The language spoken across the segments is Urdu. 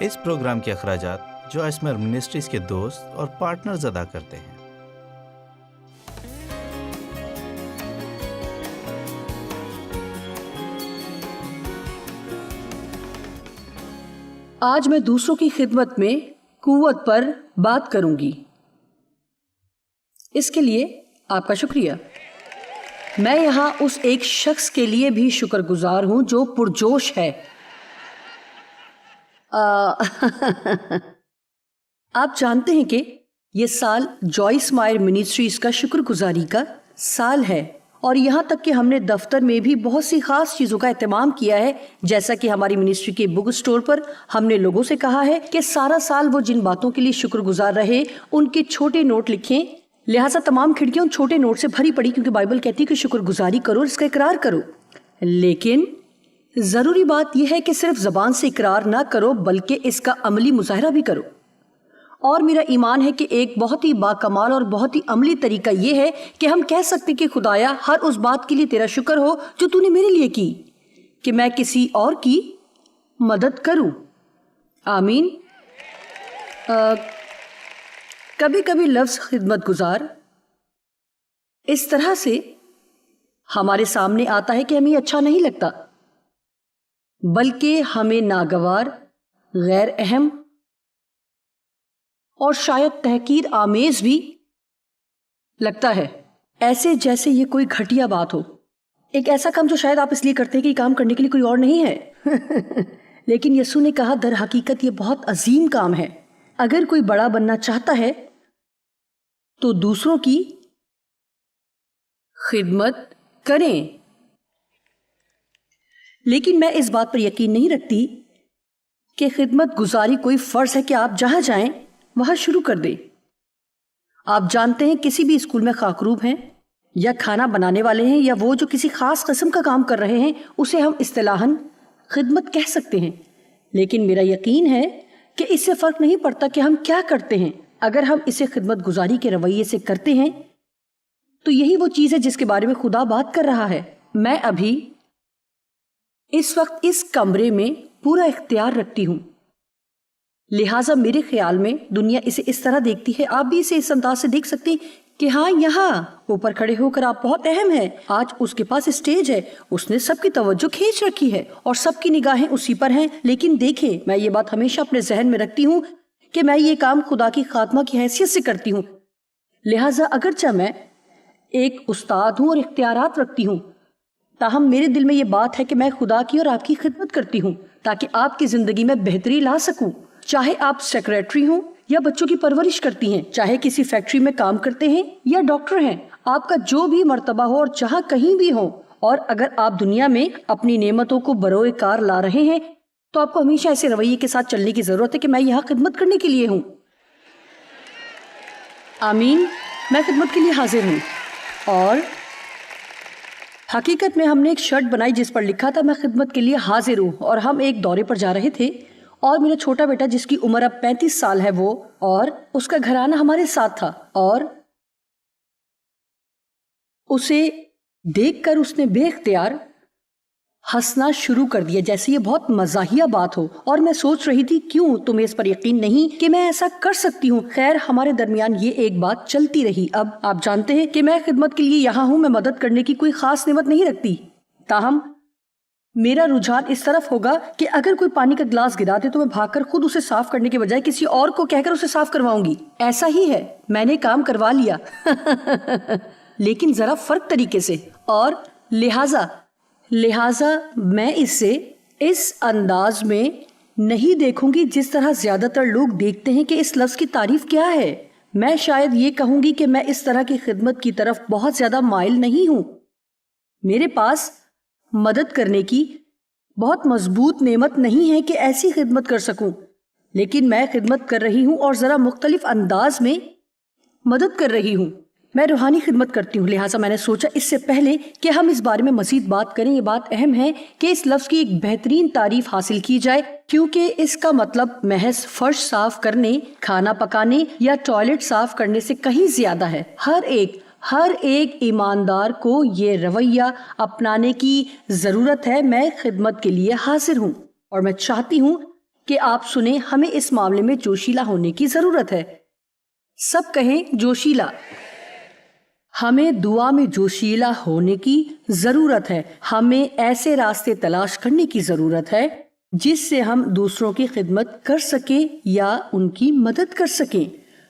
اس پروگرام کے اخراجات جو اسمر منسٹریز کے دوست اور پارٹنرز ادا کرتے ہیں۔ آج میں دوسروں کی خدمت میں قوت پر بات کروں گی۔ اس کے لیے آپ کا شکریہ۔ میں یہاں اس ایک شخص کے لیے بھی شکر گزار ہوں جو پرجوش ہے۔ آپ جانتے ہیں کہ یہ سال جوائس مائر منسٹریز کا شکر گزاری کا سال ہے، اور یہاں تک کہ ہم نے دفتر میں بھی بہت سی خاص چیزوں کا اہتمام کیا ہے، جیسا کہ ہماری منسٹری کے بک سٹور پر ہم نے لوگوں سے کہا ہے کہ سارا سال وہ جن باتوں کے لیے شکر گزار رہے ان کے چھوٹے نوٹ لکھیں، لہٰذا تمام کھڑکیاں ان چھوٹے نوٹ سے بھری پڑی، کیونکہ بائبل کہتی ہے کہ شکر گزاری کرو اور اس کا اقرار کرو۔ لیکن ضروری بات یہ ہے کہ صرف زبان سے اقرار نہ کرو بلکہ اس کا عملی مظاہرہ بھی کرو۔ اور میرا ایمان ہے کہ ایک بہت ہی باکمال اور بہت ہی عملی طریقہ یہ ہے کہ ہم کہہ سکتے کہ خدایا ہر اس بات کے لیے تیرا شکر ہو جو تو نے میرے لیے کی، کہ میں کسی اور کی مدد کروں۔ آمین۔ کبھی کبھی لفظ خدمت گزار اس طرح سے ہمارے سامنے آتا ہے کہ ہمیں اچھا نہیں لگتا، بلکہ ہمیں ناگوار، غیر اہم اور شاید تحقیر آمیز بھی لگتا ہے، ایسے جیسے یہ کوئی گھٹیا بات ہو، ایک ایسا کام جو شاید آپ اس لیے کرتے ہیں کہ یہ کام کرنے کے لیے کوئی اور نہیں ہے۔ لیکن یسوع نے کہا در حقیقت یہ بہت عظیم کام ہے۔ اگر کوئی بڑا بننا چاہتا ہے تو دوسروں کی خدمت کریں۔ لیکن میں اس بات پر یقین نہیں رکھتی کہ خدمت گزاری کوئی فرض ہے کہ آپ جہاں جائیں وہاں شروع کر دیں۔ آپ جانتے ہیں کسی بھی اسکول میں خاکروب ہیں یا کھانا بنانے والے ہیں یا وہ جو کسی خاص قسم کا کام کر رہے ہیں، اسے ہم اصطلاحاً خدمت کہہ سکتے ہیں۔ لیکن میرا یقین ہے کہ اس سے فرق نہیں پڑتا کہ ہم کیا کرتے ہیں، اگر ہم اسے خدمت گزاری کے رویے سے کرتے ہیں تو یہی وہ چیز ہے جس کے بارے میں خدا بات کر رہا ہے۔ میں ابھی اس وقت اس کمرے میں پورا اختیار رکھتی ہوں، لہٰذا میرے خیال میں دنیا اسے اس طرح دیکھتی ہے، آپ بھی اسے اس انداز سے دیکھ سکتے ہیں کہ ہاں یہاں اوپر کھڑے ہو کر آپ بہت اہم ہیں، آج اس کے پاس اسٹیج ہے، اس نے سب کی توجہ کھینچ رکھی ہے اور سب کی نگاہیں اسی پر ہیں۔ لیکن دیکھیں، میں یہ بات ہمیشہ اپنے ذہن میں رکھتی ہوں کہ میں یہ کام خدا کی خاتمہ کی حیثیت سے کرتی ہوں، لہٰذا اگرچہ میں ایک استاد ہوں اور اختیارات رکھتی ہوں، تاہم میرے دل میں یہ بات ہے کہ میں خدا کی اور آپ کی خدمت کرتی ہوں تاکہ آپ کی زندگی میں بہتری لا سکوں۔ چاہے آپ سیکریٹری ہوں یا بچوں کی پرورش کرتی ہیں، چاہے کسی فیکٹری میں کام کرتے ہیں یا ڈاکٹر ہیں، آپ کا جو بھی مرتبہ ہو اور جہاں کہیں بھی ہو، اور اگر آپ دنیا میں اپنی نعمتوں کو بروئے کار لا رہے ہیں تو آپ کو ہمیشہ ایسے رویے کے ساتھ چلنے کی ضرورت ہے کہ میں یہاں خدمت کرنے کے لیے ہوں۔ آمین۔ میں خدمت کے لیے حاضر ہوں۔ اور حقیقت میں ہم نے ایک شرٹ بنائی جس پر لکھا تھا میں خدمت کے لیے حاضر ہوں، اور ہم ایک دورے پر جا رہے تھے اور میرا چھوٹا بیٹا جس کی عمر اب 35 سال ہے وہ اور اس کا گھرانہ ہمارے ساتھ تھا، اور اسے دیکھ کر اس نے بے اختیار ہنسنا شروع کر دیا جیسے یہ بہت مزاحیہ بات ہو، اور میں سوچ رہی تھی کیوں تمہیں اس پر یقین نہیں کہ میں ایسا کر سکتی ہوں۔ خیر ہمارے درمیان یہ ایک بات چلتی رہی۔ اب آپ جانتے ہیں کہ میں خدمت کے لیے یہاں ہوں، میں مدد کرنے کی کوئی خاص نعمت نہیں رکھتی، تاہم میرا رجحان اس طرف ہوگا کہ اگر کوئی پانی کا گلاس گرا دے تو میں بھاگ کر خود اسے صاف کرنے کے بجائے کسی اور کو کہہ کر اسے صاف کرواؤں گی۔ ایسا ہی ہے، میں نے کام کروا لیا لیکن ذرا فرق طریقے سے، اور لہٰذا میں اسے اس انداز میں نہیں دیکھوں گی جس طرح زیادہ تر لوگ دیکھتے ہیں کہ اس لفظ کی تعریف کیا ہے۔ میں شاید یہ کہوں گی کہ میں اس طرح کی خدمت کی طرف بہت زیادہ مائل نہیں ہوں۔ میرے پاس مدد کرنے کی بہت مضبوط نعمت نہیں ہے کہ ایسی خدمت کر سکوں، لیکن میں خدمت کر رہی ہوں اور ذرا مختلف انداز میں مدد کر رہی ہوں۔ میں روحانی خدمت کرتی ہوں، لہٰذا میں نے سوچا اس سے پہلے کہ ہم اس بارے میں مزید بات کریں، یہ بات اہم ہے کہ اس لفظ کی ایک بہترین تعریف حاصل کی جائے، کیونکہ اس کا مطلب محض فرش صاف کرنے، کھانا پکانے یا ٹوائلٹ صاف کرنے سے کہیں زیادہ ہے۔ ہر ایک ایماندار کو یہ رویہ اپنانے کی ضرورت ہے۔ میں خدمت کے لیے حاضر ہوں اور میں چاہتی ہوں کہ آپ سنیں، ہمیں اس معاملے میں جوشیلا ہونے کی ضرورت ہے. سب کہیں جوشیلا. ہمیں دعا میں جوشیلا ہونے کی ضرورت ہے. ہمیں ایسے راستے تلاش کرنے کی ضرورت ہے جس سے ہم دوسروں کی خدمت کر سکیں یا ان کی مدد کر سکیں.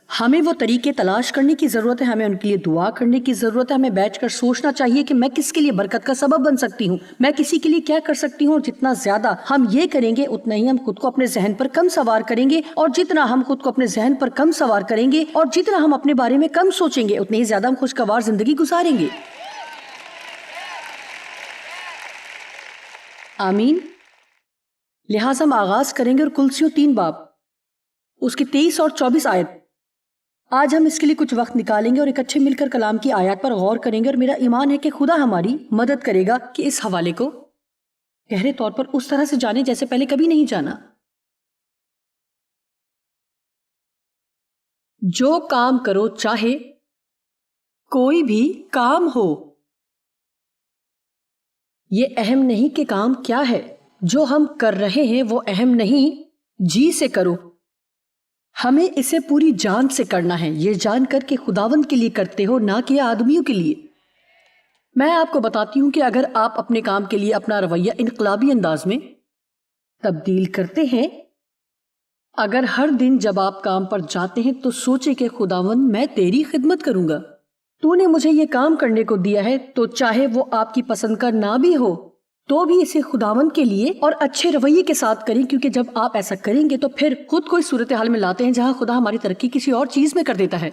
ہمیں وہ طریقے تلاش کرنے کی ضرورت ہے. ہمیں ان کے لیے دعا کرنے کی ضرورت ہے. ہمیں بیٹھ کر سوچنا چاہیے کہ میں کس کے لیے برکت کا سبب بن سکتی ہوں, میں کسی کے لیے کیا کر سکتی ہوں. اور جتنا زیادہ ہم یہ کریں گے اتنا ہی ہم خود کو اپنے ذہن پر کم سوار کریں گے, اور جتنا ہم خود کو اپنے ذہن پر کم سوار کریں گے اور جتنا ہم اپنے بارے میں کم سوچیں گے اتنی ہی زیادہ ہم خوشگوار زندگی گزاریں گے. آمین. لہٰذا ہم آغاز کریں گے اور کلسیوں 3 باب اس کی 23 اور 24 آیت. آج ہم اس کے لیے کچھ وقت نکالیں گے اور اکٹھے مل کر کلام کی آیات پر غور کریں گے, اور میرا ایمان ہے کہ خدا ہماری مدد کرے گا کہ اس حوالے کو گہرے طور پر اس طرح سے جانیں جیسے پہلے کبھی نہیں جانا. جو کام کرو چاہے کوئی بھی کام ہو, یہ اہم نہیں کہ کام کیا ہے, جو ہم کر رہے ہیں وہ اہم نہیں, جی سے کرو. ہمیں اسے پوری جان سے کرنا ہے, یہ جان کر کہ خداوند کے لیے کرتے ہو, نہ کہ آدمیوں کے لیے. میں آپ کو بتاتی ہوں کہ اگر آپ اپنے کام کے لیے اپنا رویہ انقلابی انداز میں تبدیل کرتے ہیں, اگر ہر دن جب آپ کام پر جاتے ہیں تو سوچیں کہ خداوند میں تیری خدمت کروں گا, تو نے مجھے یہ کام کرنے کو دیا ہے, تو چاہے وہ آپ کی پسند کا نہ بھی ہو تو بھی اسے خداوند کے لیے اور اچھے رویے کے ساتھ کریں, کیونکہ جب آپ ایسا کریں گے تو پھر خود کو اس صورتحال میں لاتے ہیں جہاں خدا ہماری ترقی کسی اور چیز میں کر دیتا ہے.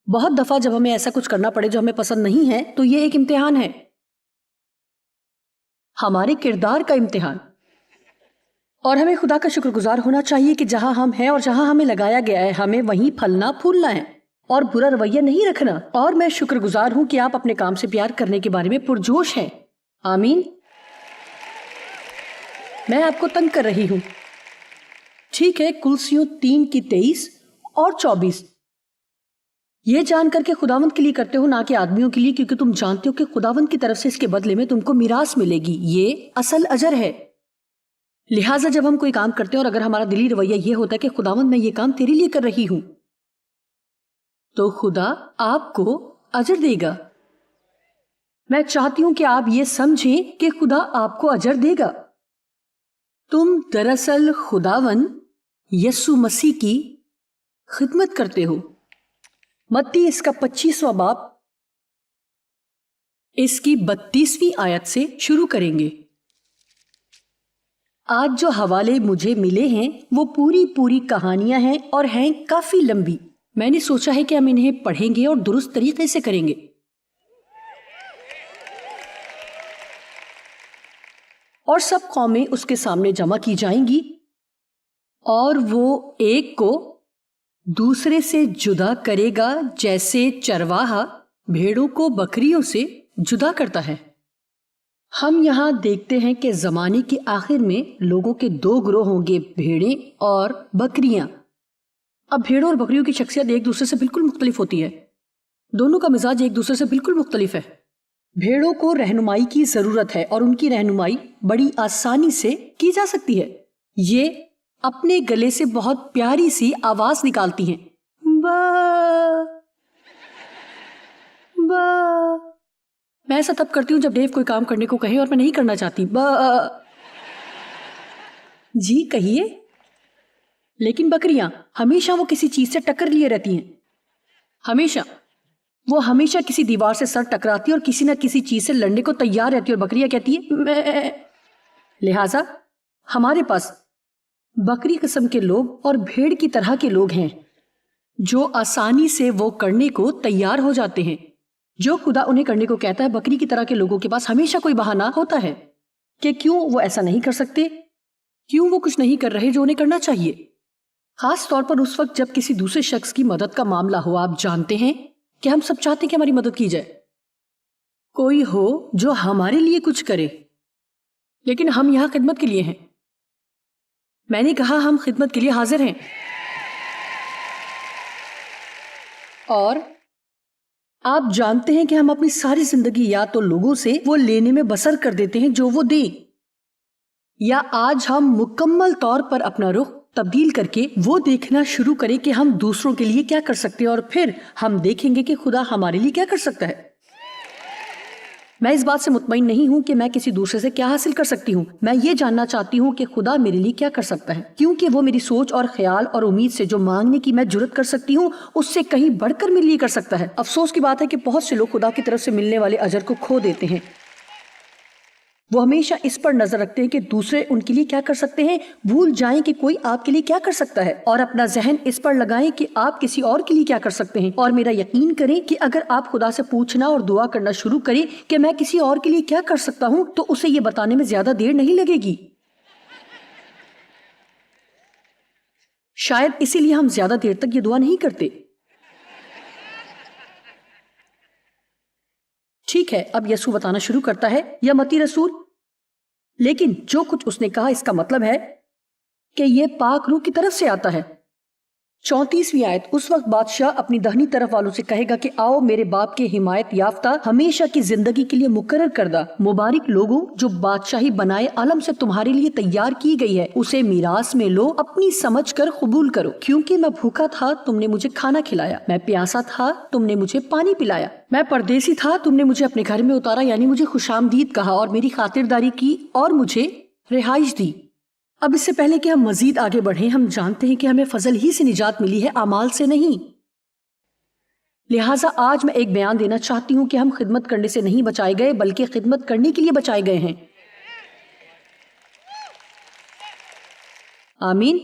بہت دفعہ جب ہمیں ایسا کچھ کرنا پڑے جو ہمیں پسند نہیں ہے تو یہ ایک امتحان ہے, ہمارے کردار کا امتحان, اور ہمیں خدا کا شکر گزار ہونا چاہیے کہ جہاں ہم ہیں اور جہاں ہمیں لگایا گیا ہے ہمیں وہیں پھلنا پھولنا ہے اور برا رویہ نہیں رکھنا. اور میں شکر گزار ہوں کہ آپ اپنے کام سے پیار کرنے کے بارے میں پرجوش ہیں. آمین. میں آپ کو تنگ کر رہی ہوں, ٹھیک ہے. کلسیوں 3 کی 23 اور 24. یہ جان کر کے خداوند کے لیے کرتے ہو نہ کہ آدمیوں کے لیے, کیونکہ تم جانتے ہو کہ خداوند کی طرف سے اس کے بدلے میں تم کو میراث ملے گی, یہ اصل اجر ہے. لہٰذا جب ہم کوئی کام کرتے ہیں اور اگر ہمارا دلی رویہ یہ ہوتا ہے کہ خداوند میں یہ کام تیرے لیے کر رہی ہوں, تو خدا آپ کو اجر دے گا. میں چاہتی ہوں کہ آپ یہ سمجھیں کہ خدا آپ کو اجر دے گا. تم دراصل خداوند یسوع مسیح کی خدمت کرتے ہو. متی اس کا 25واں باب اس کی 32ویں آیت سے شروع کریں گے. آج جو حوالے مجھے ملے ہیں وہ پوری کہانیاں ہیں اور ہیں کافی لمبی. میں نے سوچا ہے کہ ہم انہیں پڑھیں گے اور درست طریقے سے کریں گے. اور سب قومیں اس کے سامنے جمع کی جائیں گی اور وہ ایک کو دوسرے سے جدا کرے گا جیسے چرواہا بھیڑوں کو بکریوں سے جدا کرتا ہے. ہم یہاں دیکھتے ہیں کہ زمانے کے آخر میں لوگوں کے 2 گروہ ہوں گے, بھیڑیں اور بکریاں. اب بھیڑوں اور بکریوں کی شخصیت ایک دوسرے سے بالکل مختلف ہوتی ہے, دونوں کا مزاج ایک دوسرے سے بالکل مختلف ہے. بھیڑوں کو رہنمائی کی ضرورت ہے اور ان کی رہنمائی بڑی آسانی سے کی جا سکتی ہے. یہ اپنے گلے سے بہت پیاری سی آواز نکالتی ہیں, با با. میں ایسا تب کرتی ہوں جب ڈیو کوئی کام کرنے کو کہے اور میں نہیں کرنا چاہتی. با جی کہیے. لیکن بکریاں ہمیشہ وہ کسی چیز سے ٹکر لیے رہتی ہیں, ہمیشہ کسی دیوار سے سر ٹکراتی اور کسی نہ کسی چیز سے لڑنے کو تیار رہتی, اور بکریاں کہتی ہیں میں. لہٰذا ہمارے پاس بکری قسم کے لوگ اور بھیڑ کی طرح کے لوگ ہیں جو آسانی سے وہ کرنے کو تیار ہو جاتے ہیں جو خدا انہیں کرنے کو کہتا ہے. بکری کی طرح کے لوگوں کے پاس ہمیشہ کوئی بہانہ ہوتا ہے کہ کیوں وہ ایسا نہیں کر سکتے, کیوں وہ کچھ نہیں کر رہے جو انہیں کرنا چاہیے. خاص طور پر اس وقت جب کسی دوسرے شخص کی مدد کا معاملہ ہو. آپ جانتے ہیں کہ ہم سب چاہتے ہیں کہ ہماری مدد کی جائے, کوئی ہو جو ہمارے لیے کچھ کرے, لیکن ہم یہاں خدمت کے لیے ہیں. میں نے کہا ہم خدمت کے لیے حاضر ہیں. اور آپ جانتے ہیں کہ ہم اپنی ساری زندگی یا تو لوگوں سے وہ لینے میں بسر کر دیتے ہیں جو وہ دیں, یا آج ہم مکمل طور پر اپنا رخ تبدیل کر کے وہ دیکھنا شروع کریں کہ ہم دوسروں کے لیے کیا کر سکتے ہیں، اور پھر ہم دیکھیں گے کہ خدا ہمارے لیے کیا کر سکتا ہے۔ میں اس بات سے مطمئن نہیں ہوں کہ میں کسی دوسرے سے کیا حاصل کر سکتی ہوں، میں یہ جاننا چاہتی ہوں کہ خدا میرے لیے کیا کر سکتا ہے، کیونکہ وہ میری سوچ اور خیال اور امید سے جو مانگنے کی میں جرت کر سکتی ہوں اس سے کہیں بڑھ کر میرے لیے کر سکتا ہے۔ افسوس کی بات ہے کہ بہت سے لوگ خدا کی طرف سے ملنے والے اجر کو کھو دیتے ہیں۔ وہ ہمیشہ اس پر نظر رکھتے ہیں کہ دوسرے ان کے لیے کیا کر سکتے ہیں، بھول جائیں کہ کوئی آپ کے لیے کیا کر سکتا ہے، اور اپنا ذہن اس پر لگائیں کہ آپ کسی اور کے لیے کیا کر سکتے ہیں۔ اور میرا یقین کریں کہ اگر آپ خدا سے پوچھنا اور دعا کرنا شروع کریں کہ میں کسی اور کے لیے کیا کر سکتا ہوں، تو اسے یہ بتانے میں زیادہ دیر نہیں لگے گی۔ شاید اسی لیے ہم زیادہ دیر تک یہ دعا نہیں کرتے۔ ٹھیک ہے، اب یسوع بتانا شروع کرتا ہے، یا متی رسول، لیکن جو کچھ اس نے کہا اس کا مطلب ہے کہ یہ پاک روح کی طرف سے آتا ہے۔ 34ویں آیت، اس وقت بادشاہ اپنی دہنی طرف والوں سے کہے گا کہ آؤ میرے باپ کے حمایت یافتہ ہمیشہ کی زندگی کے لیے مقرر کردہ مبارک لوگوں، جو بادشاہی بنائے عالم سے تمہارے لیے تیار کی گئی ہے، اسے میراث میں لو، اپنی سمجھ کر قبول کرو، کیونکہ میں بھوکا تھا تم نے مجھے کھانا کھلایا، میں پیاسا تھا تم نے مجھے پانی پلایا، میں پردیسی تھا تم نے مجھے اپنے گھر میں اتارا، یعنی مجھے خوش آمدید کہا اور میری خاطرداری کی اور مجھے رہائش دی۔ اب اس سے پہلے کہ ہم مزید آگے بڑھیں، ہم جانتے ہیں کہ ہمیں فضل ہی سے نجات ملی ہے، اعمال سے نہیں۔ لہٰذا آج میں ایک بیان دینا چاہتی ہوں کہ ہم خدمت کرنے سے نہیں بچائے گئے بلکہ خدمت کرنے کے لیے بچائے گئے ہیں۔ آمین۔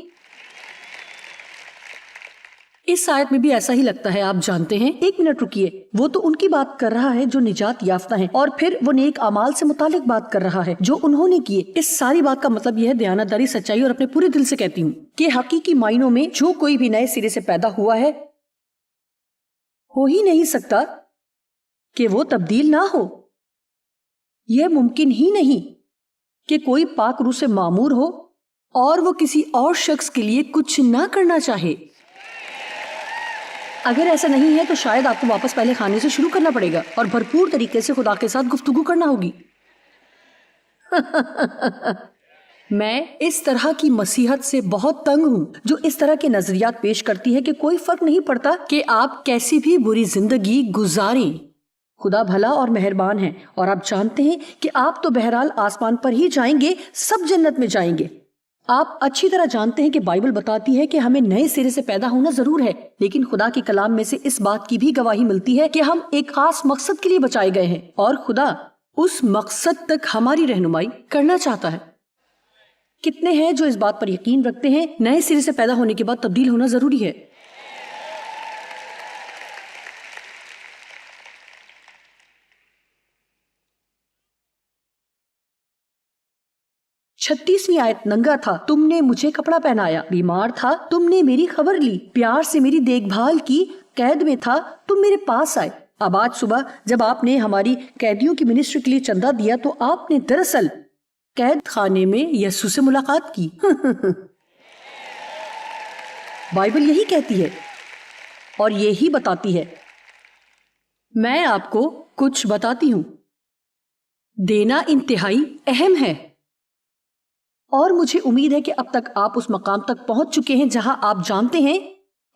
اس آیت میں بھی ایسا ہی لگتا ہے، آپ جانتے ہیں۔ ایک منٹ رکیے، وہ تو ان کی بات کر رہا ہے جو نجات یافتہ ہیں، اور پھر وہ نیک اعمال سے متعلق بات کر رہا ہے جو انہوں نے کیے۔ اس ساری بات کا مطلب یہ ہے، دیانتداری، سچائی، اور اپنے پورے دل سے کہتی ہوں کہ حقیقی معنوں میں جو کوئی بھی نئے سرے سے پیدا ہوا ہے ہو ہی نہیں سکتا کہ وہ تبدیل نہ ہو۔ یہ ممکن ہی نہیں کہ کوئی پاک روح سے معمور ہو اور وہ کسی اور شخص کے لیے کچھ نہ کرنا چاہے۔ اگر ایسا نہیں ہے تو شاید آپ کو واپس پہلے خانے سے شروع کرنا پڑے گا اور بھرپور طریقے سے خدا کے ساتھ گفتگو کرنا ہوگی۔ میں اس طرح کی مسیحت سے بہت تنگ ہوں جو اس طرح کے نظریات پیش کرتی ہے کہ کوئی فرق نہیں پڑتا کہ آپ کیسی بھی بری زندگی گزاریں، خدا بھلا اور مہربان ہے، اور آپ جانتے ہیں کہ آپ تو بہرحال آسمان پر ہی جائیں گے، سب جنت میں جائیں گے۔ آپ اچھی طرح جانتے ہیں کہ بائبل بتاتی ہے کہ ہمیں نئے سرے سے پیدا ہونا ضرور ہے، لیکن خدا کے کلام میں سے اس بات کی بھی گواہی ملتی ہے کہ ہم ایک خاص مقصد کے لیے بچائے گئے ہیں، اور خدا اس مقصد تک ہماری رہنمائی کرنا چاہتا ہے۔ کتنے ہیں جو اس بات پر یقین رکھتے ہیں نئے سرے سے پیدا ہونے کے بعد تبدیل ہونا ضروری ہے؟ چھتیسویں آیت، ننگا تھا تم نے مجھے کپڑا پہنایا، بیمار تھا تم نے میری خبر لی، پیار سے میری دیکھ بھال کی، قید میں تھا تم میرے پاس آئے۔ اب آج صبح جب آپ نے ہماری قیدیوں کی منسٹری کے لیے چندہ دیا تو آپ نے دراصل قید خانے میں یسوع سے ملاقات کی۔ بائبل یہی کہتی ہے اور یہی بتاتی ہے۔ میں آپ کو کچھ بتاتی ہوں، دینا انتہائی اہم ہے، اور مجھے امید ہے کہ اب تک آپ اس مقام تک پہنچ چکے ہیں جہاں آپ جانتے ہیں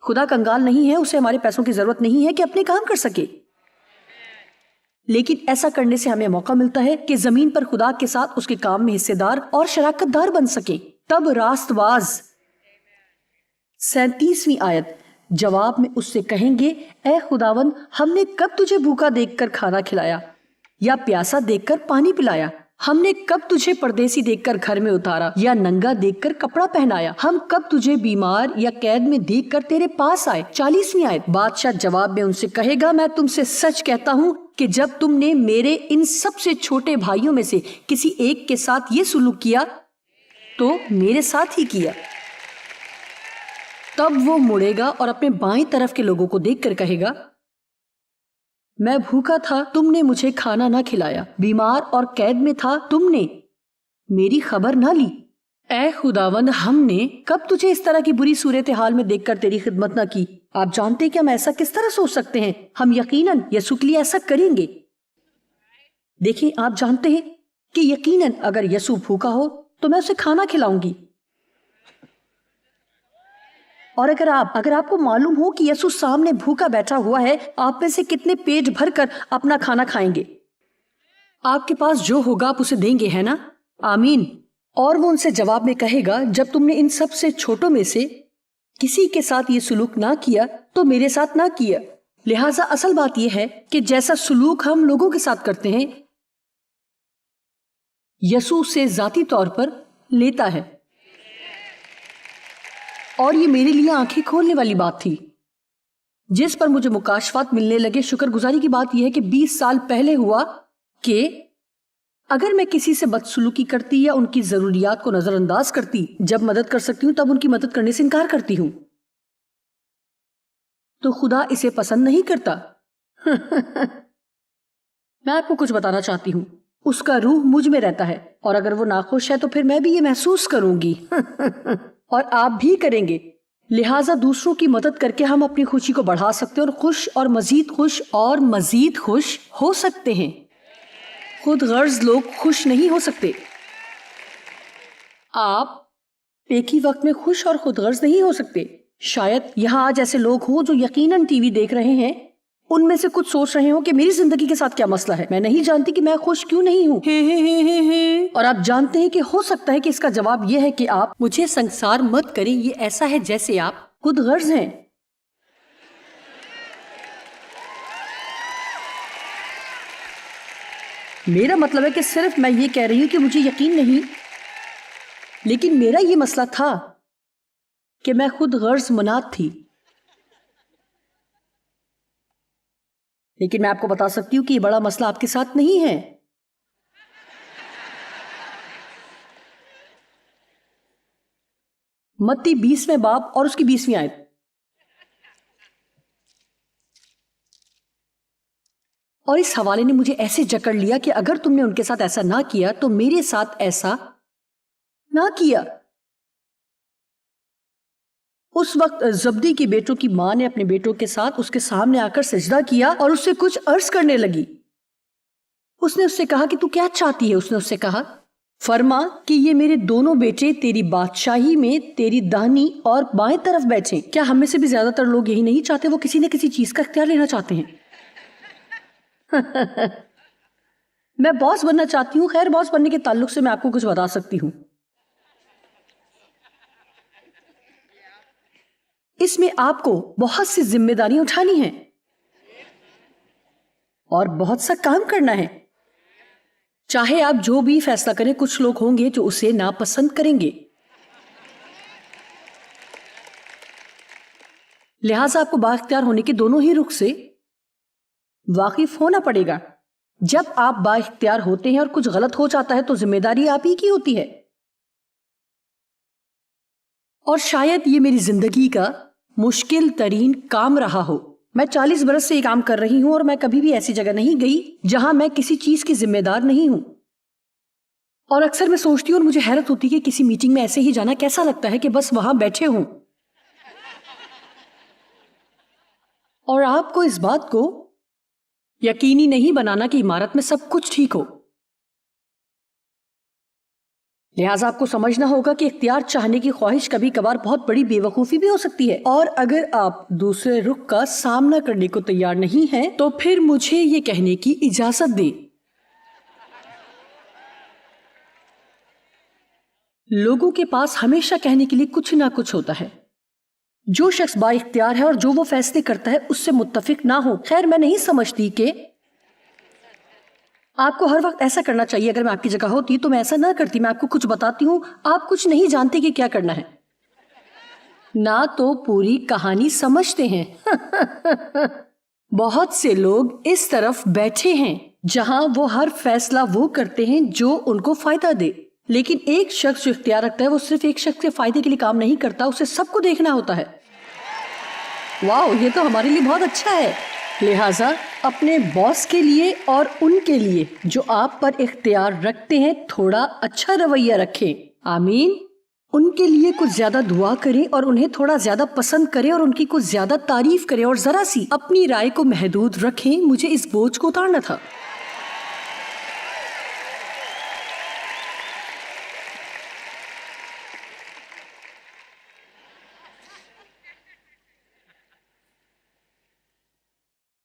خدا کنگال نہیں ہے، اسے ہمارے پیسوں کی ضرورت نہیں ہے کہ اپنے کام کر سکے، لیکن ایسا کرنے سے ہمیں موقع ملتا ہے کہ زمین پر خدا کے ساتھ اس کے کام میں حصے دار اور شراکت دار بن سکیں۔ تب راست باز 37ویں آیت، جواب میں اس سے کہیں گے، اے خداوند، ہم نے کب تجھے بھوکا دیکھ کر کھانا کھلایا یا پیاسا دیکھ کر پانی پلایا؟ ہم نے کب تجھے پردیسی دیکھ کر گھر میں اتارا یا ننگا دیکھ کر کپڑا پہنایا؟ ہم کب تجھے بیمار یا قید میں دیکھ کر تیرے پاس آئے؟ 40ویں آیت، بادشاہ جواب میں ان سے کہے گا، میں تم سے سچ کہتا ہوں کہ جب تم نے میرے ان سب سے چھوٹے بھائیوں میں سے کسی ایک کے ساتھ یہ سلوک کیا تو میرے ساتھ ہی کیا۔ تب وہ مڑے گا اور اپنے بائیں طرف کے لوگوں کو دیکھ کر کہے گا، میں بھوکا تھا تم نے مجھے کھانا نہ کھلایا، بیمار اور قید میں تھا تم نے میری خبر نہ لی۔ اے خداوند، ہم نے کب تجھے اس طرح کی بری صورتحال میں دیکھ کر تیری خدمت نہ کی؟ آپ جانتے ہیں کہ ہم ایسا کس طرح سوچ سکتے ہیں؟ ہم یقیناً یسوع کے لیے ایسا کریں گے۔ دیکھیں، آپ جانتے ہیں کہ یقیناً اگر یسوع بھوکا ہو تو میں اسے کھانا کھلاؤں گی. اور اگر آپ کو معلوم ہو کہ یسوع سامنے بھوکا بیٹھا ہوا ہے, آپ میں سے کتنے پیٹ بھر کر اپنا کھانا کھائیں گے؟ آپ کے پاس جو ہوگا آپ اسے دیں گے, ہے نا؟ آمین. اور وہ ان سے جواب میں کہے گا, جب تم نے ان سب سے چھوٹوں میں سے کسی کے ساتھ یہ سلوک نہ کیا تو میرے ساتھ نہ کیا. لہٰذا اصل بات یہ ہے کہ جیسا سلوک ہم لوگوں کے ساتھ کرتے ہیں یسوع سے ذاتی طور پر لیتا ہے. اور یہ میرے لیے آنکھیں کھولنے والی بات تھی جس پر مجھے مکاشفات ملنے لگے. شکر گزاری کی بات یہ ہے کہ 20 سال پہلے ہوا کہ اگر میں کسی سے بدسلوکی کرتی یا ان کی ضروریات کو نظر انداز کرتی, جب مدد کر سکتی ہوں تب ان کی مدد کرنے سے انکار کرتی ہوں, تو خدا اسے پسند نہیں کرتا. میں آپ کو کچھ بتانا چاہتی ہوں, اس کا روح مجھ میں رہتا ہے, اور اگر وہ ناخوش ہے تو پھر میں بھی یہ محسوس کروں گی اور آپ بھی کریں گے. لہٰذا دوسروں کی مدد کر کے ہم اپنی خوشی کو بڑھا سکتے ہیں اور خوش اور مزید خوش ہو سکتے ہیں. خود غرض لوگ خوش نہیں ہو سکتے. آپ ایک ہی وقت میں خوش اور خود غرض نہیں ہو سکتے. شاید یہاں آج ایسے لوگ ہوں جو یقیناً ٹی وی دیکھ رہے ہیں, ان میں سے کچھ سوچ رہے ہوں کہ میری زندگی کے ساتھ کیا مسئلہ ہے, میں نہیں جانتی کہ میں خوش کیوں نہیں ہوں. اور آپ جانتے ہیں کہ ہو سکتا ہے کہ اس کا جواب یہ ہے کہ آپ مجھے سنسار مت کریں, یہ ایسا ہے جیسے آپ خود غرض ہیں. میرا مطلب ہے کہ صرف میں یہ کہہ رہی ہوں کہ مجھے یقین نہیں, لیکن میرا یہ مسئلہ تھا کہ میں خود غرض مناد تھی. لیکن میں آپ کو بتا سکتی ہوں کہ یہ بڑا مسئلہ آپ کے ساتھ نہیں ہے. متی 20ویں باب اور اس کی 20ویں آیت. اور اس حوالے نے مجھے ایسے جکڑ لیا کہ اگر تم نے ان کے ساتھ ایسا نہ کیا تو میرے ساتھ ایسا نہ کیا. اس وقت زبدی کے بیٹوں کی ماں نے اپنے بیٹوں کے ساتھ اس کے سامنے آ کر سجدہ کیا اور اس سے کچھ عرض کرنے لگی. اس نے اس سے کہا کہ تو کیا چاہتی ہے؟ اس نے اس سے کہا, فرما کہ یہ میرے دونوں بیٹے تیری بادشاہی میں تیری داہنی اور بائیں طرف بیٹھیں. کیا ہم میں سے بھی زیادہ تر لوگ یہی نہیں چاہتے؟ وہ کسی نہ کسی چیز کا اختیار لینا چاہتے ہیں. میں باس بننا چاہتی ہوں. خیر, باس بننے کے تعلق سے میں آپ کو کچھ بتا سکتی ہوں. اس میں آپ کو بہت سی ذمہ داریاں اٹھانی ہیں اور بہت سا کام کرنا ہے. چاہے آپ جو بھی فیصلہ کریں, کچھ لوگ ہوں گے جو اسے ناپسند کریں گے. لہٰذا آپ کو بااختیار ہونے کے دونوں ہی رخ سے واقف ہونا پڑے گا. جب آپ بااختیار ہوتے ہیں اور کچھ غلط ہو جاتا ہے تو ذمہ داری آپ ہی کی ہوتی ہے. اور شاید یہ میری زندگی کا مشکل ترین کام رہا ہو. میں 40 برس سے یہ کام کر رہی ہوں اور میں کبھی بھی ایسی جگہ نہیں گئی جہاں میں کسی چیز کی ذمہ دار نہیں ہوں. اور اکثر میں سوچتی ہوں اور مجھے حیرت ہوتی ہے کہ کسی میٹنگ میں ایسے ہی جانا کیسا لگتا ہے کہ بس وہاں بیٹھے ہوں اور آپ کو اس بات کو یقینی نہیں بنانا کہ عمارت میں سب کچھ ٹھیک ہو. لہٰذا آپ کو سمجھنا ہوگا کہ اختیار چاہنے کی خواہش کبھی کبھار بہت بڑی بے وقوفی بھی ہو سکتی ہے. اور اگر آپ دوسرے رخ کا سامنا کرنے کو تیار نہیں ہیں تو پھر مجھے یہ کہنے کی اجازت دیں, لوگوں کے پاس ہمیشہ کہنے کے لیے کچھ نہ کچھ ہوتا ہے. جو شخص با اختیار ہے اور جو وہ فیصلے کرتا ہے اس سے متفق نہ ہو. خیر, میں نہیں سمجھتی کہ آپ کو ہر وقت ایسا کرنا چاہیے. اگر میں آپ کی جگہ ہوتی تو میں ایسا نہ کرتی. میں آپ کو کچھ بتاتی ہوں, آپ کچھ نہیں جانتے کہ کیا کرنا ہے, نہ تو پوری کہانی سمجھتے ہیں. بہت سے لوگ اس طرف بیٹھے ہیں جہاں وہ ہر فیصلہ وہ کرتے ہیں جو ان کو فائدہ دے. لیکن ایک شخص جو اختیار رکھتا ہے وہ صرف ایک شخص کے فائدے کے لیے کام نہیں کرتا, اسے سب کو دیکھنا ہوتا ہے. واو, یہ تو ہمارے لیے بہت اچھا ہے. لہٰذا اپنے باس کے لیے اور ان کے لیے جو آپ پر اختیار رکھتے ہیں تھوڑا اچھا رویہ رکھیں. آمین. ان کے لیے کچھ زیادہ دعا کریں اور انہیں تھوڑا زیادہ پسند کریں اور ان کی کچھ زیادہ تعریف کریں اور ذرا سی اپنی رائے کو محدود رکھیں. مجھے اس بوجھ کو اتارنا تھا.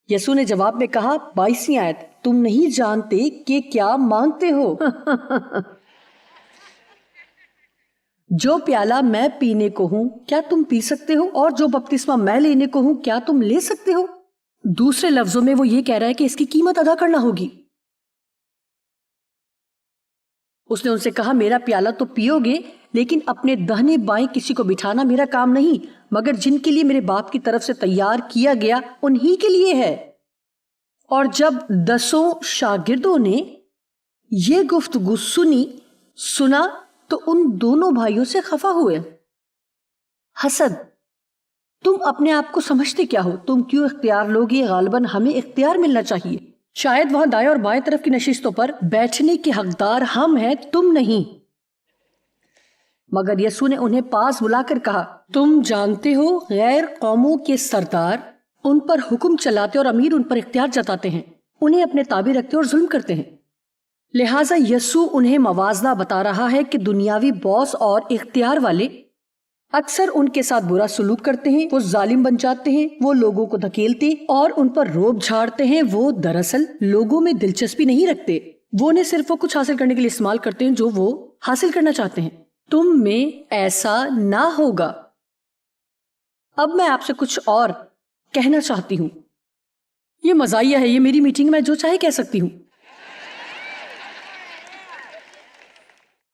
یسوع نے جواب میں کہا 22ویں آیت، تم نہیں جانتے کہ کیا مانگتے ہو۔ جو پیالہ میں پینے کو ہوں کیا تم پی سکتے ہو، اور جو بپتسمہ میں لینے کو ہوں کیا تم لے سکتے ہو؟ دوسرے لفظوں میں وہ یہ کہہ رہا ہے کہ اس کی قیمت ادا کرنا ہوگی۔ اس نے ان سے کہا میرا پیالہ تو پیو گے، لیکن اپنے دہنے بائیں کسی کو بٹھانا میرا کام نہیں، مگر جن کے لیے میرے باپ کی طرف سے تیار کیا گیا انہی کے لیے ہے۔ اور جب 10 شاگردوں نے یہ گفتگو سنا تو ان دونوں بھائیوں سے خفا ہوئے۔ حسد، تم اپنے آپ کو سمجھتے کیا ہو؟ تم کیوں اختیار لوگے؟ غالباً ہمیں اختیار ملنا چاہیے۔ شاید وہاں دائیں اور بائیں طرف کی نشستوں پر بیٹھنے کے حقدار ہم ہیں، تم نہیں۔ مگر یسوع نے انہیں پاس بلا کر کہا، تم جانتے ہو غیر قوموں کے سردار ان پر حکم چلاتے اور امیر ان پر اختیار جتاتے ہیں، انہیں اپنے تابع رکھتے اور ظلم کرتے ہیں۔ لہٰذا یسوع انہیں موازنہ بتا رہا ہے کہ دنیاوی باس اور اختیار والے اکثر ان کے ساتھ برا سلوک کرتے ہیں، وہ ظالم بن جاتے ہیں، وہ لوگوں کو دھکیلتے اور ان پر روب جھاڑتے ہیں، وہ دراصل لوگوں میں دلچسپی نہیں رکھتے، وہ انہیں صرف وہ کچھ حاصل کرنے کے لیے استعمال کرتے ہیں جو وہ حاصل کرنا چاہتے ہیں۔ تم میں ایسا نہ ہوگا۔ اب میں آپ سے کچھ اور کہنا چاہتی ہوں۔ یہ مزاحیہ ہے، یہ میری میٹنگ میں جو چاہے کہہ سکتی ہوں۔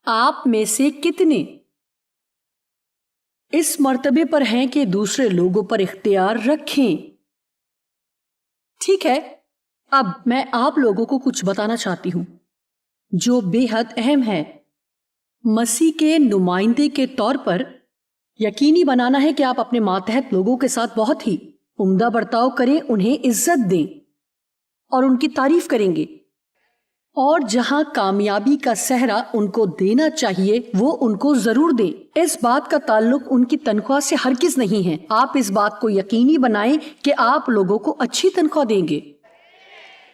آپ میں سے کتنے اس مرتبے پر ہیں کہ دوسرے لوگوں پر اختیار رکھیں؟ ٹھیک ہے، اب میں آپ لوگوں کو کچھ بتانا چاہتی ہوں جو بے حد اہم ہے۔ مسیح کے نمائندے کے طور پر یقینی بنانا ہے کہ آپ اپنے ماتحت لوگوں کے ساتھ بہت ہی عمدہ برتاؤ کریں، انہیں عزت دیں اور ان کی تعریف کریں گے، اور جہاں کامیابی کا صحرا ان کو دینا چاہیے وہ ان کو ضرور دیں۔ اس بات کا تعلق ان کی تنخواہ سے ہرگز نہیں ہے۔ آپ اس بات کو یقینی بنائیں کہ آپ لوگوں کو اچھی تنخواہ دیں گے،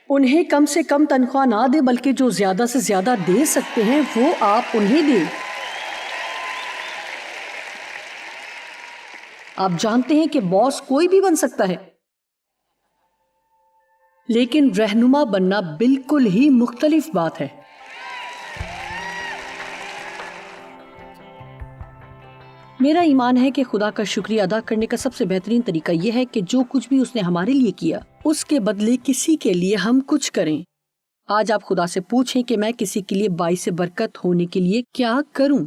انہیں کم سے کم تنخواہ نہ دیں، بلکہ جو زیادہ سے زیادہ دے سکتے ہیں وہ آپ انہیں دیں۔ آپ جانتے ہیں کہ باس کوئی بھی بن سکتا ہے، لیکن رہنما بننا بالکل ہی مختلف بات ہے۔ میرا ایمان ہے کہ خدا کا شکریہ ادا کرنے کا سب سے بہترین طریقہ یہ ہے کہ جو کچھ بھی اس نے ہمارے لیے کیا اس کے بدلے کسی کے لیے ہم کچھ کریں۔ آج آپ خدا سے پوچھیں کہ میں کسی کے لیے باعث برکت ہونے کے لیے کیا کروں۔